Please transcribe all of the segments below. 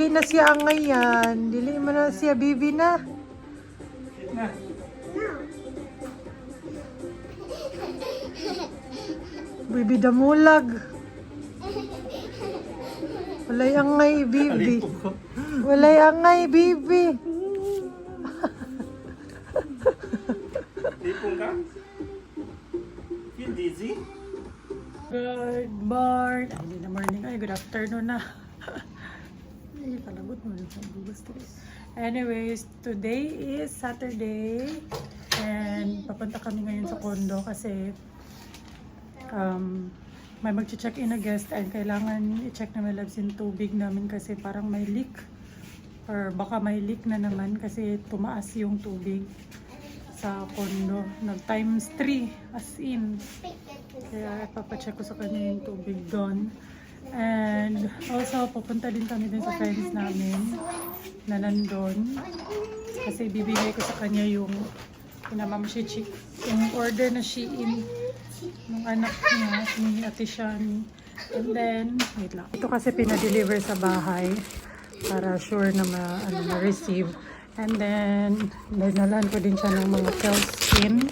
Dili na siya angay yan. Dili mo na siya bibi na. Bibi damulag. Walay angay bibi. Walay angay bibi. Lipong ka? Feel dizzy? Good morning. Ay, hindi na morning. Ay, good afternoon na. Ay, palagot mo. Anyways, today is Saturday. And papunta kami ngayon sa condo kasi may mag-check-in na guest and kailangan i-check na may labs yung tubig namin kasi parang may leak. Or baka may leak na naman kasi tumaas yung tubig sa condo. Nag-times 3 as in. Kaya ipapacheck ko sa kanya yung tubig doon. And also, pupunta din kami din sa friends namin na nandun. Kasi bibigay ko sa kanya yung pinamamshichik. Yung order na Shein ng anak niya, ni Ate Shani. And then, wait lang. Ito kasi pinadeliver sa bahay para sure na ma-receive. And then, dinalan ko din siya ng mga Kelskin.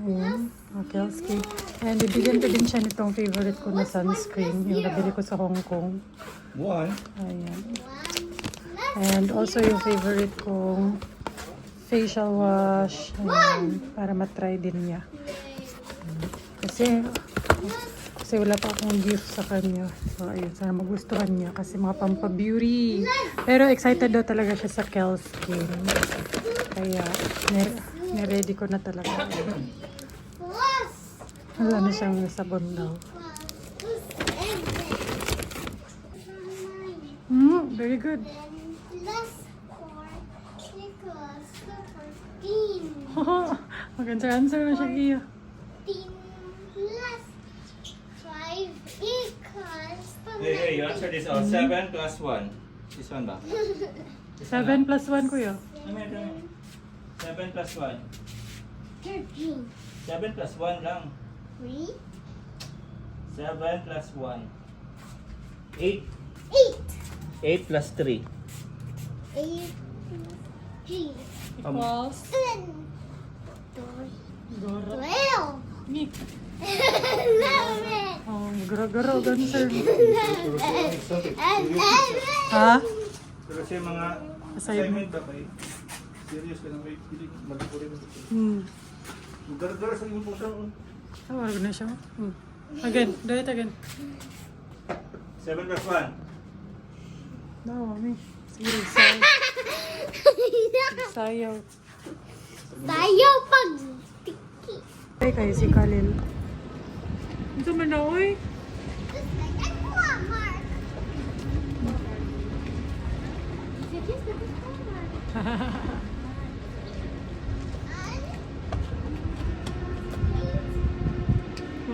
Ayan, mga Kelskin. And bibigyan ko din siya nitong favorite ko na sunscreen, yung nabili ko sa Hong Kong. One. Ayan. And also yung favorite kong facial wash. Ayan, para matry din niya. Kasi wala pa akong gift sa kanya. So, ayun. Sana magustuhan niya. Kasi mga pampabeauty. Pero excited daw talaga siya sa Kelskin. Kaya, niready ko na talaga. Wala na siyang sabon daw. Very good. Mag-answer na siya, Gia. Hey, you answer this all. 7 plus 1. This one ba? 7 plus 1, kuya. 7 plus 1. 7 plus 1 lang. 7 plus 1. 8. 8 plus 3. 3 Equals. 12. Nick. Oh, garo-garo, answer. Ha? Pero siya mga assignment ba kayo? Serious ka na kayo? Mag-ipuri na ito. Gara-gara sa iyong puso. Wala na siya. Again, do it again. 7 plus 1. No, mami. Sige, sayaw. Sayaw pag tiki. Ay, kayo si Khalil. Ito man na, oy.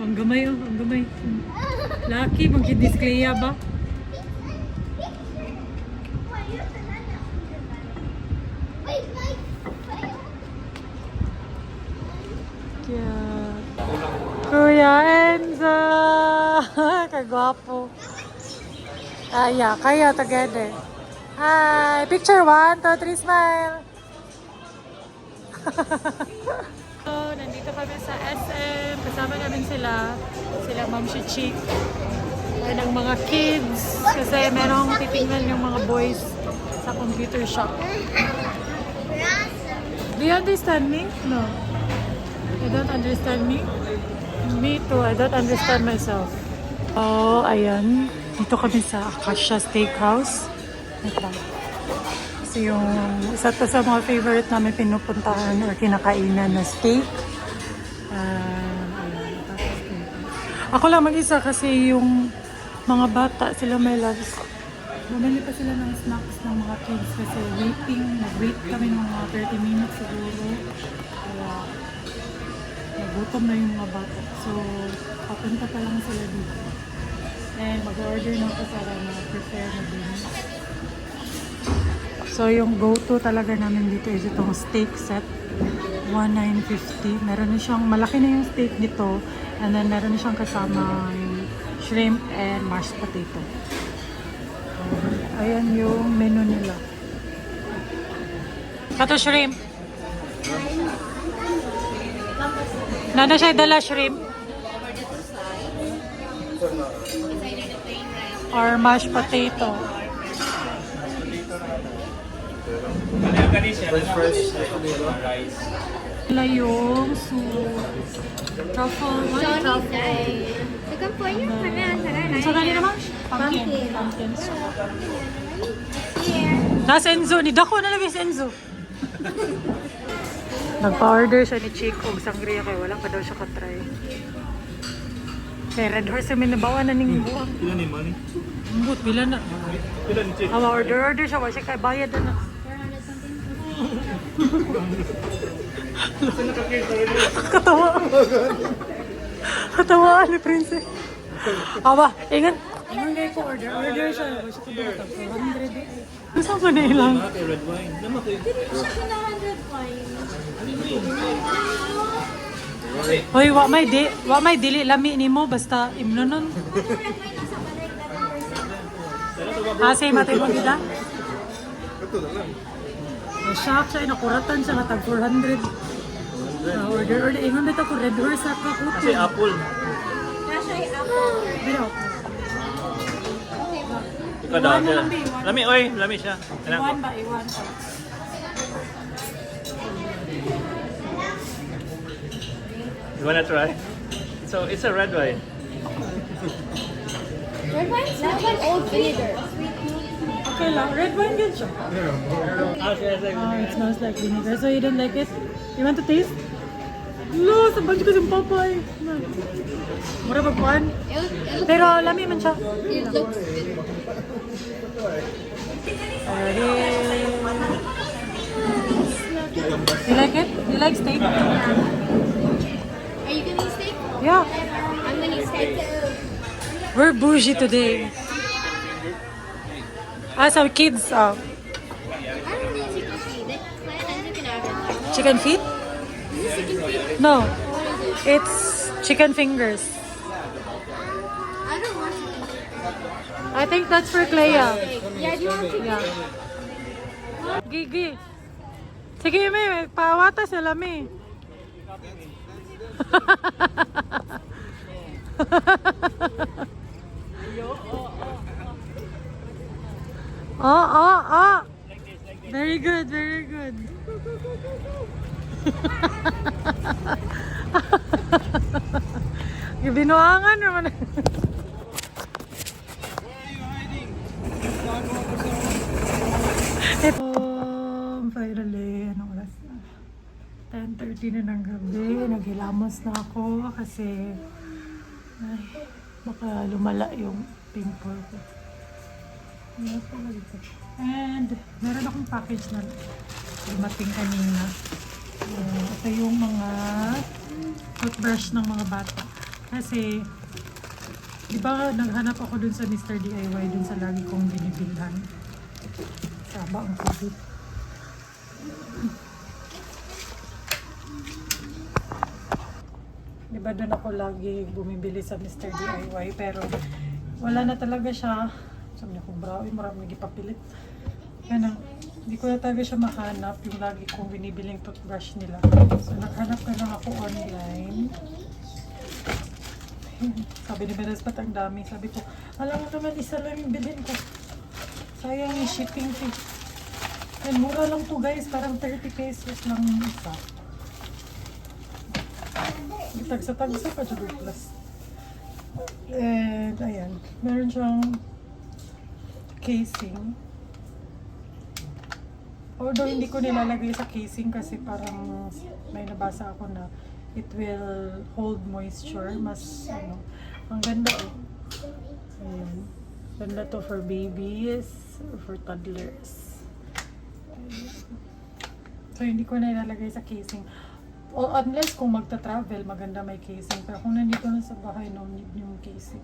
Ang gamay, oh. Ang gamay. Lucky, mag-display ba? Kuya Enzo! Kagwapo. Yeah, kaya together. Hi! Picture 1, 2, 3, smile! So, nandito kami sa SM. Kasama namin sila Ma'am Chichik. And ang mga kids. Kasi merong titingnan yung mga boys sa computer shop. Do you understand me? No. You don't understand me? Me too. I don't understand myself. Oh, ayan. Dito kami sa Acacia Steakhouse. Ito. Kasi yung isa to sa mga favorite namin pinupuntahan or kinakainan na steak. Ayan. Ako lang mag-isa kasi yung mga bata, sila may loves. Bumili pa sila ng snacks ng mga kids kasi nag-wait kami ng mga 30 minutes siguro. Kaya nagutom na yung mga bata. So, papunta pa lang sila dito. And mag-order na ako para na-prepare na din. So, yung go-to talaga namin dito is itong steak set. 1,950. Meron na siyang, malaki na yung steak dito. And then, meron na siyang kasama yung shrimp and mashed potato. Ayan yung menu nila. Kato shrimp. Nana siya dala shrimp. Or mashed potato. French fries. Wala yung soup. Truffle. What truffle? Second po yun. So, gani naman? Pumpkin. Pumpkin soup. Nasa Enzo. Ni Dako na lagi si Enzo. Nagpa-order siya ni Chick og sangria kay wala pa daw siya katry. Kay Red Horse may nabawa na ning buwang. Ilan ni money? Ambot, bila na. Ilan ni Chick? Order siya. Wala siya kay bayad na. Katawa. Katawaan ni Princess. Aba, ingat. Anong gaya ko order? Order siya. Wala siya kabalata. 100. Gusto ko na ilang. Red wine. Namatay. Hoy, wa may dili lami nimo basta imnonon. Kasi matay mo gida. Ito na lang. Shock siya, inakuratan siya nga tag 400. Order. Ingon dito ko Red Horse sa kakuto. Kasi apple. Bino. Ikaw daw. Iwan na lang, Bi, iwan. Lami, oy. Lami siya. Iwan ba? Iwan pa. You wanna try? So, it's a red wine. Red wine? Red wine old vinegar. Okay lang. Red wine good siya. Oh, it smells like vinegar. So you don't like it? You want to taste? Lo, sa bunch ko yung papay. Mura ba kuhan? Pero lami man siya. It looks good. You like it? You like steak? Are you gonna eat steak? Yeah. I'm gonna eat steak. We're bougie today. As our kids, I don't need chicken feet. I'm looking at it. chicken feet? Is this chicken feet? No. It's chicken fingers. I don't want chicken feet. I think that's for Clea. Yeah, do you want chicken feet? Gigi. Sige, may pawata sila, may. Oh. Very good, very good. Binuangan naman. Finally, anong oras na? 10:30 na ng gabi. Naghilamos na ako kasi ay, baka lumala yung pimple ko. And meron akong package na dumating kanina. Ito yung mga toothbrush ng mga bata. Kasi, di ba naghanap ako dun sa Mr. DIY dun sa lagi kong binibilhan. Saba ang COVID. Di ba dun ako lagi bumibili sa Mr. DIY pero wala na talaga siya. Sabi niya kung bravo, marami gipapilit. Yan ang, hindi ko na talaga siya mahanap yung lagi kong binibiling toothbrush nila. So naghanap ka lang ako online. Sabi ni Beres, ba't ang dami? Sabi ko, alam mo naman, isa lang yung bilhin ko. Sayang yung shipping fee. And mura lang to guys, parang 30 pesos lang isa. Tagsa-tagsa pa dyan plus. And ayan, meron siyang casing. Although hindi ko nilalagay sa casing kasi parang may nabasa ako na it will hold moisture. Mas ano, ang ganda oh. Ayan. Ganda to for babies, for toddlers. So hindi ko na ilalagay sa casing. O unless kung magta-travel, maganda may casing. Pero kung nandito na sa bahay, no need yung casing.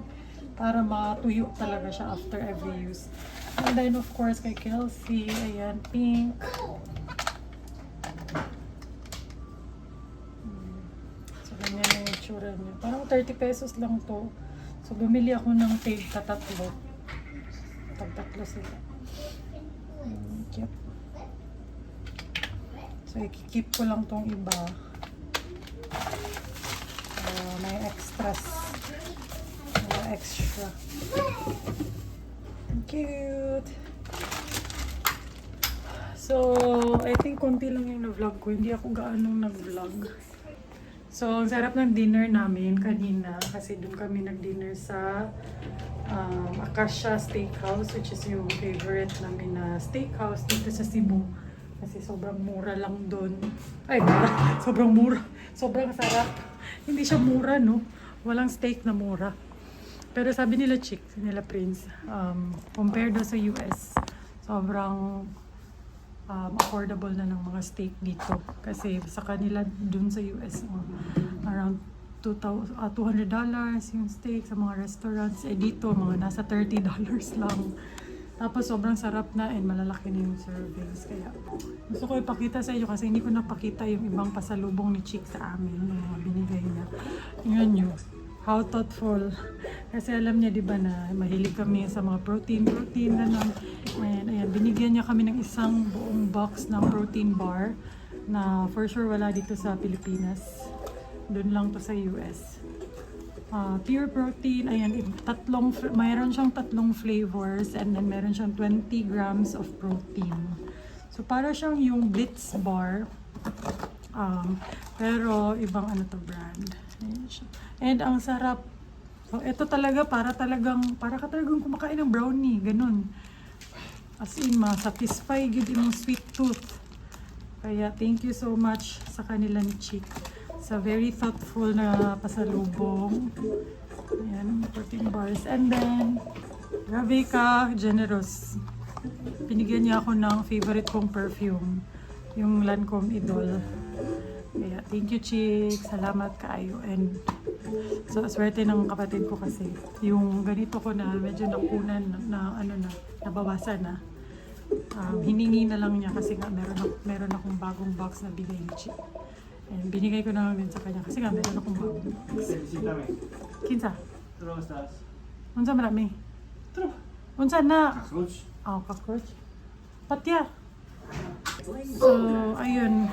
Para matuyo talaga siya after every use. And then of course kay Kelsey, ayan, pink. So ganyan yung itsura niya. Parang 30 pesos lang to. So bumili ako ng tig tatlo. Tag-tatlo sila. Yep. So, i-keep ko lang tong iba. May extras. May extra. Cute! So, I think konti lang yung na-vlog ko. Hindi ako gaanong nag-vlog. So, ang sarap ng dinner namin kanina kasi doon kami nag-dinner sa Acacia Steakhouse, which is yung favorite namin na steakhouse dito sa Cebu. Kasi sobrang mura lang doon. Ay, mura. Sobrang mura. Sobrang sarap. Hindi siya mura, no? Walang steak na mura. Pero sabi nila Chick, nila Prince, compared do sa US, sobrang affordable na ng mga steak dito. Kasi sa kanila dun sa US, around $200 yung steak sa mga restaurants. Eh dito, mga nasa $30 lang. Tapos sobrang sarap na and malalaki na yung servings. Kaya gusto ko ipakita sa inyo kasi hindi ko napakita yung ibang pasalubong ni Chick sa amin. Yung mga binigay niya. Tingnan nyo. How thoughtful. Kasi alam niya, di ba, na mahilig kami sa mga protein na lang. And ayan, binigyan niya kami ng isang buong box ng protein bar na for sure wala dito sa Pilipinas. Doon lang to sa US. Pure protein, ayan, mayroon siyang tatlong flavors and then meron siyang 20 grams of protein. So, para siyang yung Blitz bar. Pero, ibang ano to brand. Ayan siya. And ang sarap. So, ito talaga para ka talagang kumakain ng brownie, ganun. As in, ma-satisfy gid imong sweet tooth. Kaya thank you so much sa kanila ni Chick. Sa very thoughtful na pasalubong. Ayan, protein bars. And then, grabe ka, generous. Binigyan niya ako ng favorite kong perfume. Yung Lancome Idol. Kaya, thank you, Chick. Salamat kaayo. And, so, swerte ng kapatid ko kasi. Yung ganito ko na medyo nakunan na nabawasan na. Hiningi na lang niya kasi nga meron akong bagong box na bigay ni Chick. And binigay ko na lang din sa kanya kasi nga meron akong bagong box. Kinsa? Pero stars. Unsa marami? Unsa na? Coach. Cockroach. Patya. So, ayun,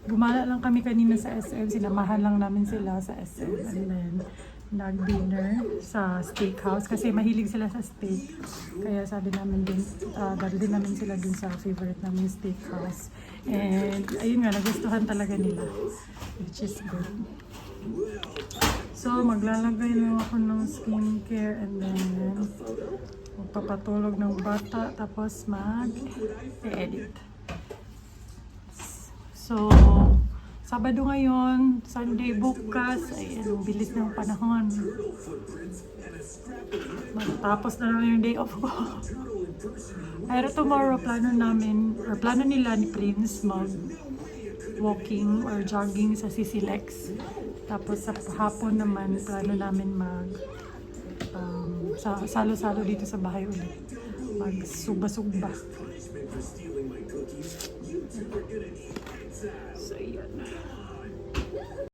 gumala lang kami kanina sa SM, sinamahan lang namin sila sa SM, and then nag-dinner sa steakhouse kasi mahilig sila sa steak. Kaya sabi namin din, dali din namin sila dun sa favorite namin steakhouse. And ayun nga, nagustuhan talaga nila, which is good. So, maglalagay lang ako ng skincare and then magpapatulog ng bata tapos mag-edit. So, Sabado ngayon, Sunday bukas, ay ang bilis ng panahon. Matapos na naman yung day off ko. Pero tomorrow, plano nila ni Prince mag-walking or jogging sa Sisilex. Tapos sa hapon naman, plano namin salo-salo dito sa bahay ulit. Mag-sugba-sugba. So, yan.